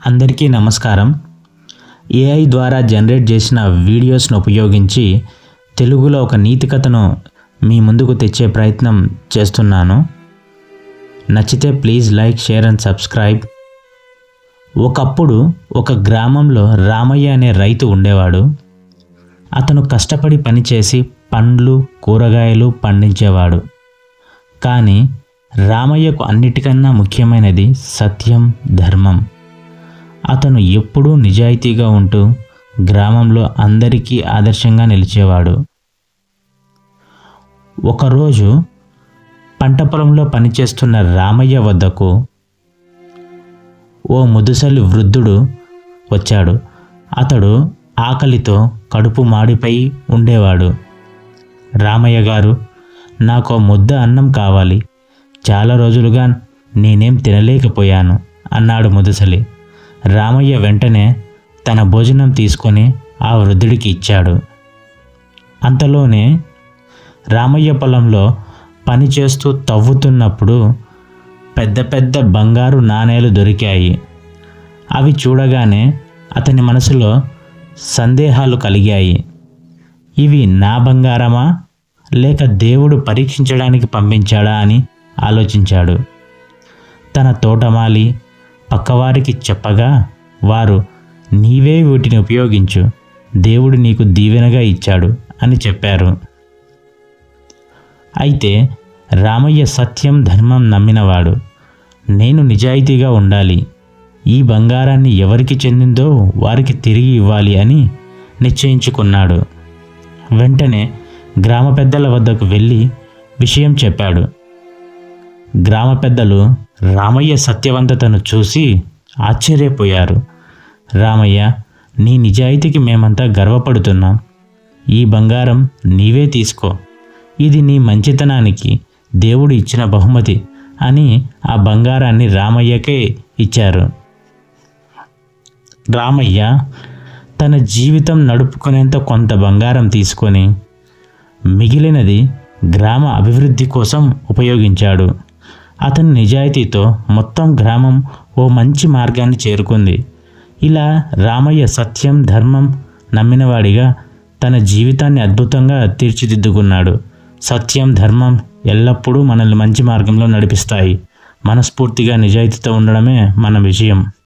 అందరికీ నమస్కారం. ఏఐ ద్వారా జనరేట్ చేసిన వీడియోస్ను ఉపయోగించి తెలుగులో ఒక నీతి కథను మీ ముందుకు తెచ్చే ప్రయత్నం చేస్తున్నాను. నచ్చితే please like, share and subscribe. ఒకప్పుడు ఒక గ్రామంలో రామయ్య అనే రైతు ఉండేవాడు. అతను కష్టపడి పనిచేసి పండ్లు, కూరగాయలు పండించేవాడు. కానీ రామయ్యకు అన్నిటికన్నా ముఖ్యమైనది సత్యం, ధర్మం. అతను ఎప్పుడూ నిజాయితీగా ఉంటూ గ్రామంలో అందరికీ ఆదర్శంగా నిలిచేవాడు. ఒకరోజు పంట పొలంలో పనిచేస్తున్న రామయ్య వద్దకు ఓ ముదుసలి వృద్ధుడు వచ్చాడు. అతడు ఆకలితో కడుపు మాడిపోయి ఉండేవాడు. రామయ్య గారు, నాకు ముద్ద అన్నం కావాలి, చాలా రోజులుగా నేనేం తినలేకపోయాను అన్నాడు ముదుసలి. రామయ్య వెంటనే తన భోజనం తీసుకొని ఆ వృద్ధుడికి ఇచ్చాడు. అంతలోనే రామయ్య పొలంలో పనిచేస్తూ తవ్వుతున్నప్పుడు పెద్ద పెద్ద బంగారు నాణేలు దొరికాయి. అవి చూడగానే అతని మనసులో సందేహాలు కలిగాయి. ఇవి నా బంగారమా లేక దేవుడు పరీక్షించడానికి పంపించాడా అని ఆలోచించాడు. తన తోటమాలి పక్కవారికి చెప్పగా వారు, నీవే వీటిని ఉపయోగించు, దేవుడు నీకు దీవెనగా ఇచ్చాడు అని చెప్పారు. అయితే రామయ్య సత్యం, ధర్మం నమ్మినవాడు. నేను నిజాయితీగా ఉండాలి, ఈ బంగారాన్ని ఎవరికి చెందిందో వారికి తిరిగి ఇవ్వాలి అని నిశ్చయించుకున్నాడు. వెంటనే గ్రామ పెద్దల వద్దకు వెళ్ళి విషయం చెప్పాడు. గ్రామ పెద్దలు రామయ్య సత్యవంతతను చూసి ఆశ్చర్యపోయారు. రామయ్య, నీ నిజాయితీకి మేమంతా గర్వపడుతున్నాం. ఈ బంగారం నీవే తీసుకో, ఇది నీ మంచితనానికి దేవుడు ఇచ్చిన బహుమతి అని ఆ బంగారాన్ని రామయ్యకే ఇచ్చారు. రామయ్య తన జీవితం నడుపుకునేంత కొంత బంగారం తీసుకొని మిగిలినది గ్రామ అభివృద్ధి కోసం ఉపయోగించాడు. అతని నిజాయితీతో మొత్తం గ్రామం ఓ మంచి మార్గాన్ని చేరుకుంది. ఇలా రామయ్య సత్యం, ధర్మం నమ్మినవాడిగా తన జీవితాన్ని అద్భుతంగా తీర్చిదిద్దుకున్నాడు. సత్యం, ధర్మం ఎల్లప్పుడూ మనల్ని మంచి మార్గంలో నడిపిస్తాయి. మనస్ఫూర్తిగా నిజాయితీతో ఉండడమే మన విజయం.